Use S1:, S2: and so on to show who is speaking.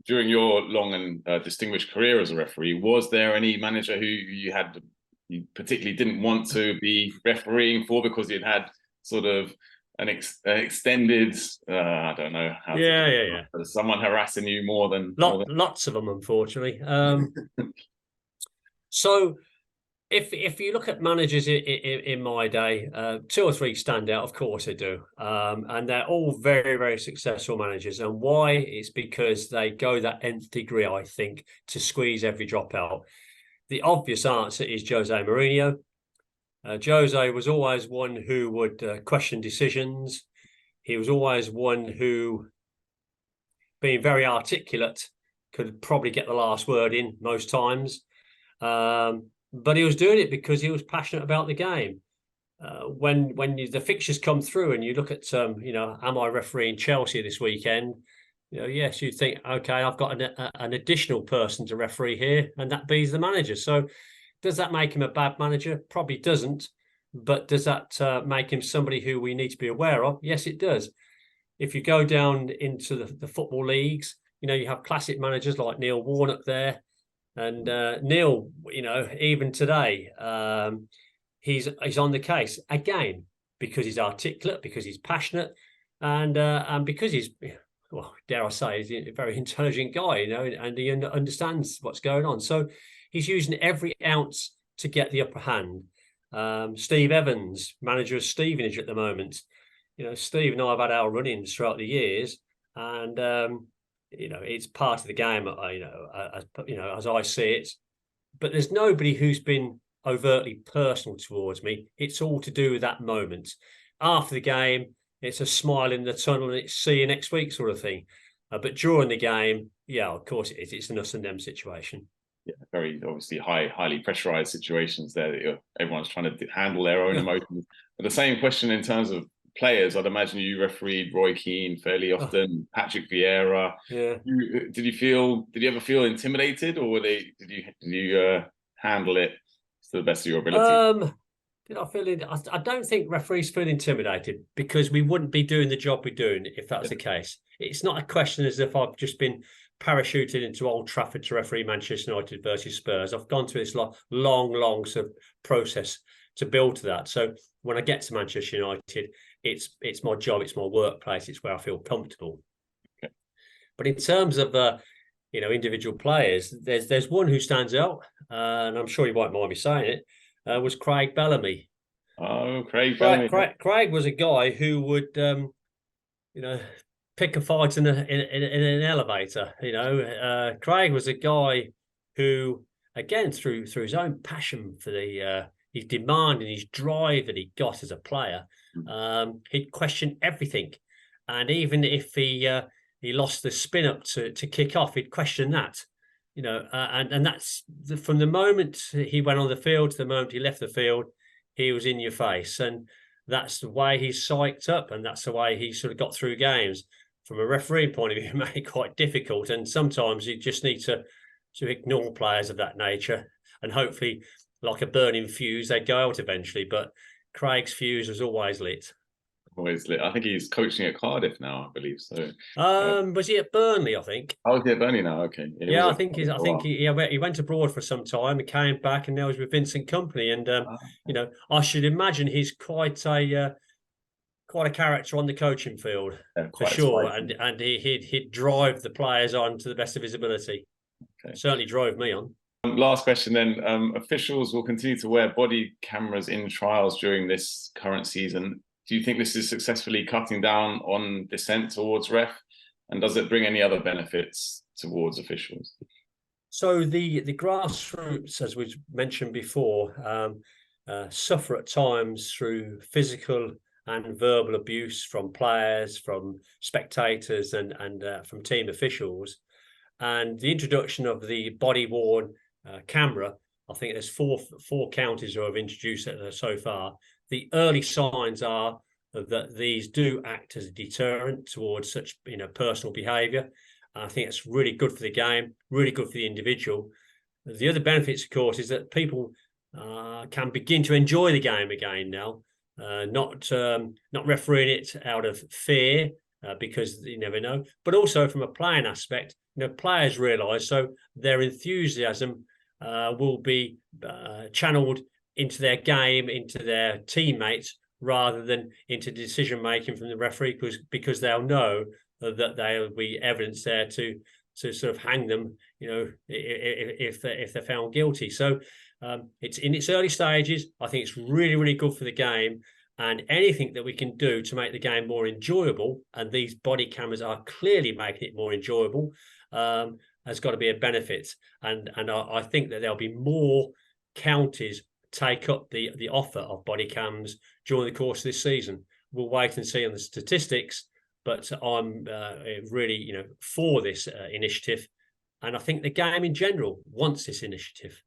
S1: during your long and distinguished career as a referee, was there any manager who you particularly didn't want to be refereeing for because you'd had sort of an extended, I don't know how
S2: yeah.
S1: Someone harassing you more than
S2: lots of them, unfortunately. So if you look at managers in my day, 2 or 3 stand out, of course they do. And they're all very, very successful managers. And why? It's because they go that nth degree, I think, to squeeze every drop out. The obvious answer is Jose Mourinho. Jose was always one who would question decisions. He was always one who, being very articulate, could probably get the last word in most times. But he was doing it because he was passionate about the game. When the fixtures come through and you look at, am I refereeing Chelsea this weekend? Yes, you think, okay, I've got an additional person to referee here, and that be the manager. So does that make him a bad manager? Probably doesn't. But does that make him somebody who we need to be aware of? Yes, it does. If you go down into the football leagues, you have classic managers like Neil Warnock there. And Neil, even today, he's on the case again because he's articulate, because he's passionate, and because he's, well, dare I say, he's a very intelligent guy, and he understands what's going on. So he's using every ounce to get the upper hand. Steve Evans, manager of Stevenage at the moment. Steve and I have had our run-ins throughout the years, and it's part of the game, as I see it. But there's nobody who's been overtly personal towards me. It's all to do with that moment. After the game, it's a smile in the tunnel and it's see you next week sort of thing. But during the game, yeah, of course it is. It's an us and them situation.
S1: Yeah, very obviously highly pressurized situations there that everyone's trying to handle their own emotions. But the same question in terms of players, I'd imagine you refereed Roy Keane fairly often, Patrick Vieira.
S2: Yeah.
S1: Did you ever feel intimidated, or did you handle it to the best of your ability?
S2: Did I feel it? I don't think referees feel intimidated, because we wouldn't be doing the job we're doing if that's the case. It's not a question as if I've just been parachuted into Old Trafford to referee Manchester United versus Spurs. I've gone through this long sort of process to build to that. So when I get to Manchester United, it's my job, it's my workplace, it's where I feel comfortable.
S1: Okay.
S2: But in terms of individual players, there's one who stands out, and I'm sure you won't mind me saying it, was Craig Bellamy.
S1: Oh, Craig Bellamy.
S2: Craig was a guy who would pick a fight in an elevator. Craig was a guy who, again, through his own passion for his demand and his drive that he got as a player, he'd question everything. And even if he lost the spin up to kick off, he'd question that. And that's from the moment he went on the field to the moment he left the field, he was in your face. And that's the way he's psyched up, and that's the way he sort of got through games. From a referee point of view, it made it quite difficult. And sometimes you just need to ignore players of that nature, and hopefully, like a burning fuse, they go out eventually. But Craig's fuse was always lit.
S1: Always lit. I think he's coaching at Cardiff now, I believe. So,
S2: was he at Burnley? I think.
S1: Oh, is he at Burnley now? Okay.
S2: Yeah, I think he went abroad for some time and came back, and now he's with Vincent Kompany. And I should imagine he's quite a character on the coaching field, for sure. And he'd drive the players on to the best of his ability. Okay. Certainly drove me on.
S1: Last question then. Officials will continue to wear body cameras in trials during this current season. Do you think this is successfully cutting down on dissent towards ref? And does it bring any other benefits towards officials?
S2: So the grassroots, as we mentioned before, suffer at times through physical and verbal abuse from players, from spectators, and from team officials. And the introduction of the body-worn camera, I think there's four counties who have introduced it so far. The early signs are that these do act as a deterrent towards such personal behaviour. I think it's really good for the game, really good for the individual. The other benefits, of course, is that people can begin to enjoy the game again now, not refereeing it out of fear because you never know. But also from a playing aspect, players realise, so their enthusiasm will be channeled into their game, into their teammates, rather than into decision making from the referee, because they'll know that there will be evidence there to sort of hang them, if they're found guilty. So it's in its early stages. I think it's really, really good for the game, and anything that we can do to make the game more enjoyable, and these body cameras are clearly making it more enjoyable, has got to be a benefit. And I think that there'll be more counties take up the offer of body cams during the course of this season. We'll wait and see on the statistics, but I'm really, for this initiative, and I think the game in general wants this initiative.